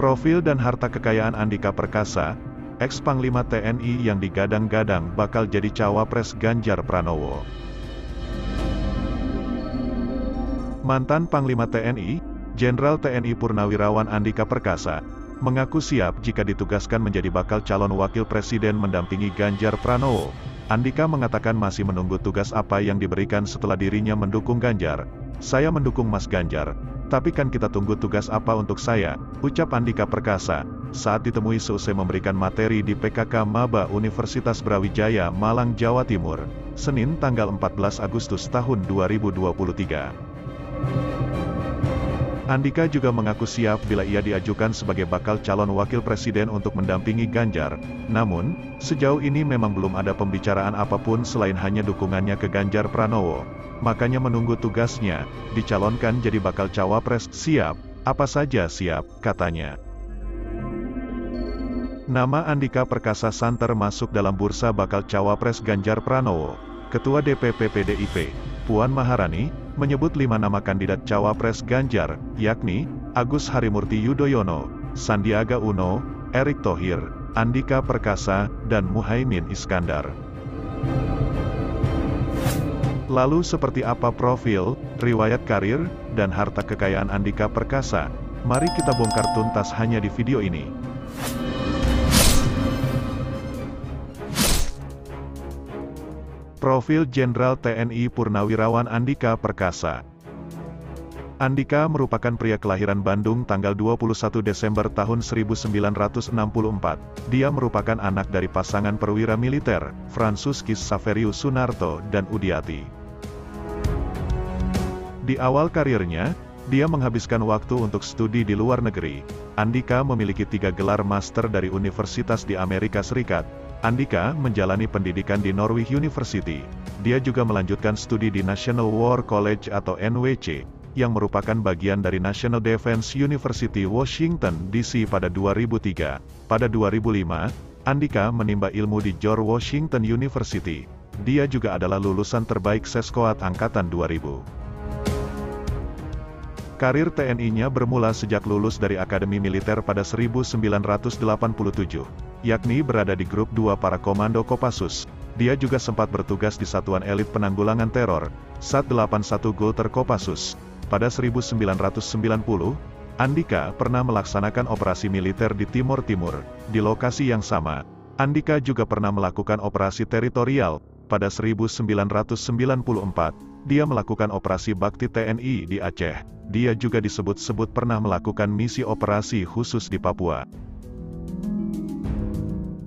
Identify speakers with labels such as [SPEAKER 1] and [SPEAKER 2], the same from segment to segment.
[SPEAKER 1] Profil dan harta kekayaan Andika Perkasa, ex-Panglima TNI yang digadang-gadang bakal jadi cawapres Ganjar Pranowo. Mantan Panglima TNI, Jenderal TNI Purnawirawan Andika Perkasa, mengaku siap jika ditugaskan menjadi bakal calon wakil presiden mendampingi Ganjar Pranowo. Andika mengatakan masih menunggu tugas apa yang diberikan setelah dirinya mendukung Ganjar. "Saya mendukung Mas Ganjar, tapi kan kita tunggu tugas apa untuk saya," ucap Andika Perkasa, saat ditemui seusai memberikan materi di PKK Maba Universitas Brawijaya, Malang, Jawa Timur, Senin tanggal 14 Agustus tahun 2023. Andika juga mengaku siap bila ia diajukan sebagai bakal calon wakil presiden untuk mendampingi Ganjar. Namun, sejauh ini memang belum ada pembicaraan apapun selain hanya dukungannya ke Ganjar Pranowo. Makanya menunggu tugasnya, dicalonkan jadi bakal cawapres. "Siap, apa saja siap," katanya. Nama Andika Perkasa santer masuk dalam bursa bakal cawapres Ganjar Pranowo. Ketua DPP PDIP, Puan Maharani, menyebut 5 nama kandidat cawapres Ganjar, yakni Agus Harimurti Yudhoyono, Sandiaga Uno, Erick Thohir, Andika Perkasa, dan Muhaimin Iskandar. Lalu seperti apa profil, riwayat karir, dan harta kekayaan Andika Perkasa? Mari kita bongkar tuntas hanya di video ini. Profil Jenderal TNI Purnawirawan Andika Perkasa. Andika merupakan pria kelahiran Bandung tanggal 21 Desember tahun 1964. Dia merupakan anak dari pasangan perwira militer, Fransuskis Saverius Sunarto dan Udiati. Di awal karirnya, dia menghabiskan waktu untuk studi di luar negeri. Andika memiliki 3 gelar master dari universitas di Amerika Serikat. Andika menjalani pendidikan di Norwich University. Dia juga melanjutkan studi di National War College atau NWC, yang merupakan bagian dari National Defense University Washington, D.C. pada 2003. Pada 2005, Andika menimba ilmu di George Washington University. Dia juga adalah lulusan terbaik Seskoat Angkatan 2000. Karir TNI-nya bermula sejak lulus dari Akademi Militer pada 1987, yakni berada di Grup 2 Para Komando Kopassus. Dia juga sempat bertugas di Satuan Elit Penanggulangan Teror, Sat 81 Gulter Kopassus. Pada 1990, Andika pernah melaksanakan operasi militer di Timur Timur. Di lokasi yang sama, Andika juga pernah melakukan operasi teritorial. Pada 1994, dia melakukan operasi bakti TNI di Aceh. Dia juga disebut-sebut pernah melakukan misi operasi khusus di Papua.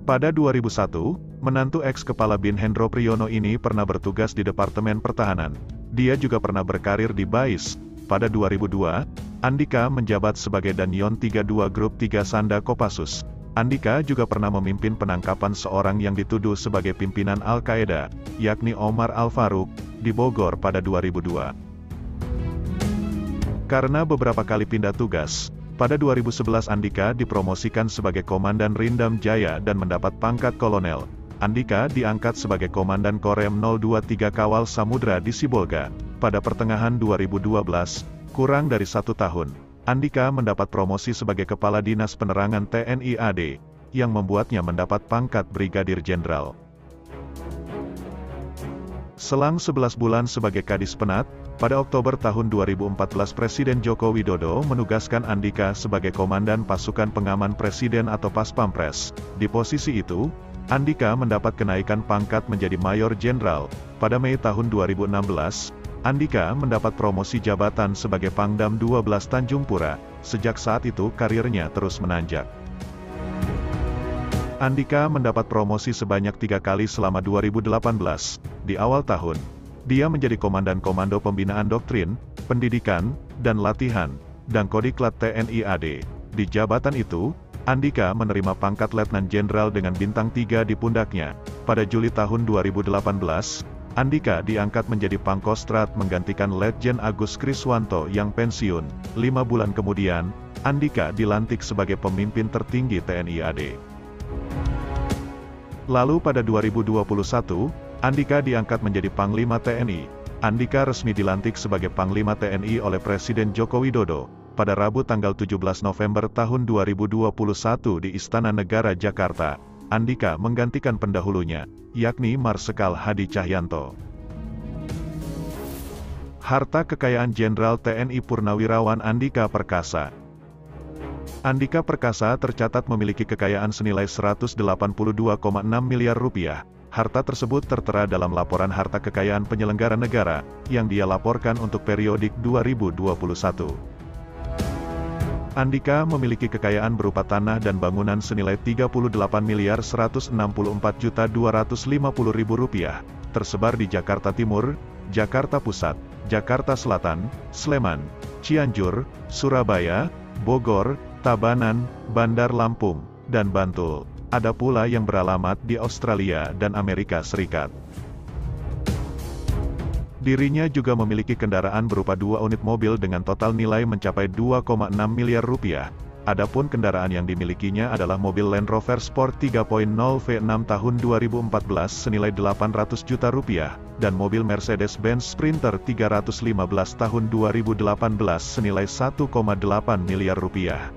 [SPEAKER 1] Pada 2001, menantu ex-kepala BIN Hendro Priyono ini pernah bertugas di Departemen Pertahanan. Dia juga pernah berkarir di BAIS. Pada 2002, Andika menjabat sebagai Danyon 32 Grup 3 Sanda Kopassus. Andika juga pernah memimpin penangkapan seorang yang dituduh sebagai pimpinan Al-Qaeda, yakni Omar Al-Faruq, di Bogor pada 2002. Karena beberapa kali pindah tugas, pada 2011 Andika dipromosikan sebagai Komandan Rindam Jaya dan mendapat pangkat kolonel. Andika diangkat sebagai Komandan Korem 023 Kawal Samudra di Sibolga. Pada pertengahan 2012, kurang dari 1 tahun, Andika mendapat promosi sebagai Kepala Dinas Penerangan TNI AD, yang membuatnya mendapat pangkat Brigadir Jenderal. Selang 11 bulan sebagai Kadis Penat, pada Oktober tahun 2014 Presiden Joko Widodo menugaskan Andika sebagai Komandan Pasukan Pengaman Presiden atau Paspampres. Di posisi itu, Andika mendapat kenaikan pangkat menjadi Mayor Jenderal. Pada Mei tahun 2016, Andika mendapat promosi jabatan sebagai Pangdam 12 Tanjung Pura. Sejak saat itu karirnya terus menanjak. Andika mendapat promosi sebanyak 3 kali selama 2018. Di awal tahun, dia menjadi Komandan Komando Pembinaan Doktrin, Pendidikan, dan Latihan, dan Kodiklat TNI AD. Di jabatan itu, Andika menerima pangkat Letnan Jenderal dengan bintang 3 di pundaknya. Pada Juli tahun 2018, Andika diangkat menjadi Pangkostrat menggantikan Letjen Agus Kriswanto yang pensiun. 5 bulan kemudian, Andika dilantik sebagai pemimpin tertinggi TNI AD. Lalu pada 2021, Andika diangkat menjadi Panglima TNI. Andika resmi dilantik sebagai Panglima TNI oleh Presiden Joko Widodo. pada Rabu tanggal 17 November tahun 2021 di Istana Negara Jakarta. Andika menggantikan pendahulunya, yakni Marsikal Hadi Cahyanto. Harta kekayaan Jenderal TNI Purnawirawan Andika Perkasa. Andika Perkasa tercatat memiliki kekayaan senilai 182,6 miliar rupiah. Harta tersebut tertera dalam laporan harta kekayaan penyelenggara negara, yang dia laporkan untuk periodik 2021. Andika memiliki kekayaan berupa tanah dan bangunan senilai 38.164.250.000 rupiah, tersebar di Jakarta Timur, Jakarta Pusat, Jakarta Selatan, Sleman, Cianjur, Surabaya, Bogor, Tabanan, Bandar Lampung, dan Bantul. Ada pula yang beralamat di Australia dan Amerika Serikat. Dirinya juga memiliki kendaraan berupa 2 unit mobil dengan total nilai mencapai 2,6 miliar rupiah. Adapun kendaraan yang dimilikinya adalah mobil Land Rover Sport 3.0 V6 tahun 2014 senilai 800 juta rupiah, dan mobil Mercedes-Benz Sprinter 315 tahun 2018 senilai 1,8 miliar rupiah.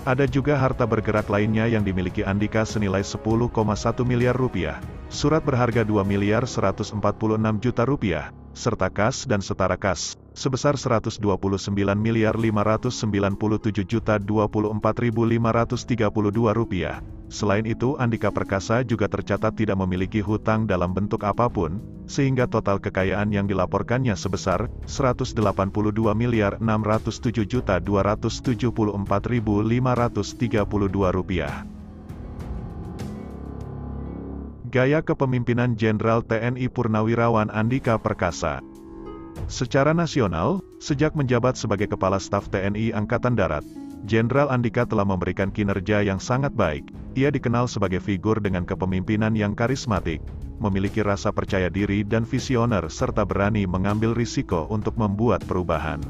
[SPEAKER 1] Ada juga harta bergerak lainnya yang dimiliki Andika senilai 10,1 miliar rupiah, surat berharga 2 miliar 146 juta rupiah, serta kas dan setara kas, sebesar 129 miliar 597 juta 24.532 rupiah. Selain itu Andika Perkasa juga tercatat tidak memiliki hutang dalam bentuk apapun, sehingga total kekayaan yang dilaporkannya sebesar 182 miliar 607 juta 274.532 rupiah. Gaya kepemimpinan Jenderal TNI Purnawirawan Andika Perkasa. Secara nasional, sejak menjabat sebagai Kepala Staf TNI Angkatan Darat, Jenderal Andika telah memberikan kinerja yang sangat baik. Ia dikenal sebagai figur dengan kepemimpinan yang karismatik, memiliki rasa percaya diri dan visioner serta berani mengambil risiko untuk membuat perubahan.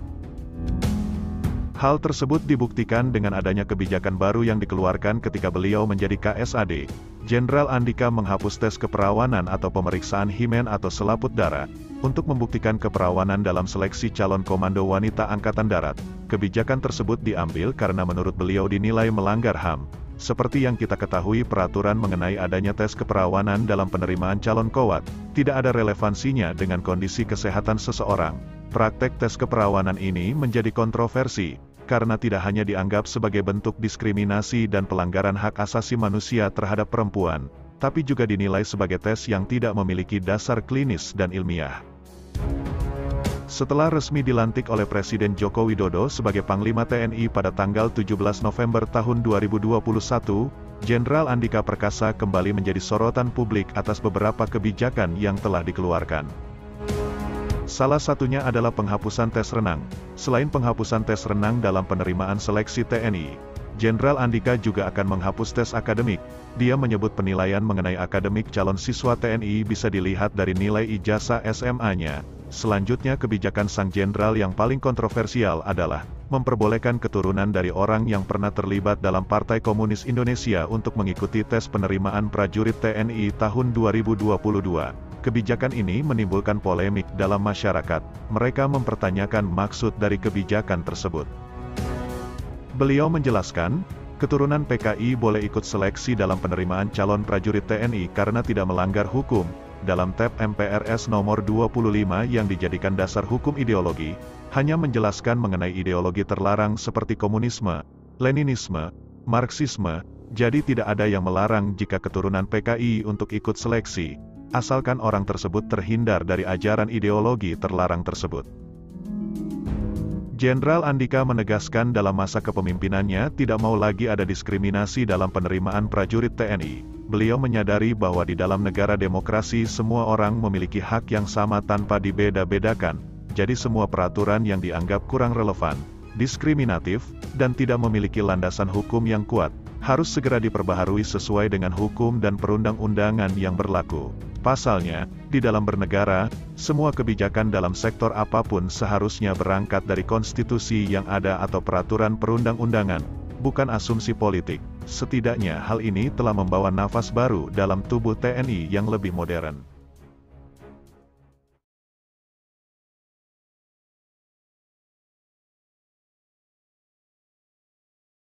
[SPEAKER 1] Hal tersebut dibuktikan dengan adanya kebijakan baru yang dikeluarkan ketika beliau menjadi KSAD. Jenderal Andika menghapus tes keperawanan atau pemeriksaan himen atau selaput darah, untuk membuktikan keperawanan dalam seleksi calon komando wanita Angkatan Darat. Kebijakan tersebut diambil karena menurut beliau dinilai melanggar HAM. Seperti yang kita ketahui, peraturan mengenai adanya tes keperawanan dalam penerimaan calon kowat, tidak ada relevansinya dengan kondisi kesehatan seseorang. Praktek tes keperawanan ini menjadi kontroversi, karena tidak hanya dianggap sebagai bentuk diskriminasi dan pelanggaran hak asasi manusia terhadap perempuan, tapi juga dinilai sebagai tes yang tidak memiliki dasar klinis dan ilmiah. Setelah resmi dilantik oleh Presiden Joko Widodo sebagai Panglima TNI pada tanggal 17 November tahun 2021, Jenderal Andika Perkasa kembali menjadi sorotan publik atas beberapa kebijakan yang telah dikeluarkan. Salah satunya adalah penghapusan tes renang. Selain penghapusan tes renang dalam penerimaan seleksi TNI, Jenderal Andika juga akan menghapus tes akademik. Dia menyebut penilaian mengenai akademik calon siswa TNI bisa dilihat dari nilai ijazah SMA-nya. Selanjutnya kebijakan sang jenderal yang paling kontroversial adalah memperbolehkan keturunan dari orang yang pernah terlibat dalam Partai Komunis Indonesia untuk mengikuti tes penerimaan prajurit TNI tahun 2022. Kebijakan ini menimbulkan polemik dalam masyarakat. Mereka mempertanyakan maksud dari kebijakan tersebut. Beliau menjelaskan, keturunan PKI boleh ikut seleksi dalam penerimaan calon prajurit TNI karena tidak melanggar hukum. Dalam TAP MPRS nomor 25 yang dijadikan dasar hukum ideologi, hanya menjelaskan mengenai ideologi terlarang seperti komunisme, Leninisme, Marxisme, jadi tidak ada yang melarang jika keturunan PKI untuk ikut seleksi, asalkan orang tersebut terhindar dari ajaran ideologi terlarang tersebut. Jenderal Andika menegaskan dalam masa kepemimpinannya tidak mau lagi ada diskriminasi dalam penerimaan prajurit TNI. Beliau menyadari bahwa di dalam negara demokrasi semua orang memiliki hak yang sama tanpa dibeda-bedakan, jadi semua peraturan yang dianggap kurang relevan, diskriminatif, dan tidak memiliki landasan hukum yang kuat, harus segera diperbaharui sesuai dengan hukum dan perundang-undangan yang berlaku. Pasalnya, di dalam bernegara, semua kebijakan dalam sektor apapun seharusnya berangkat dari konstitusi yang ada atau peraturan perundang-undangan, bukan asumsi politik. Setidaknya hal ini telah membawa nafas baru dalam tubuh TNI yang lebih modern.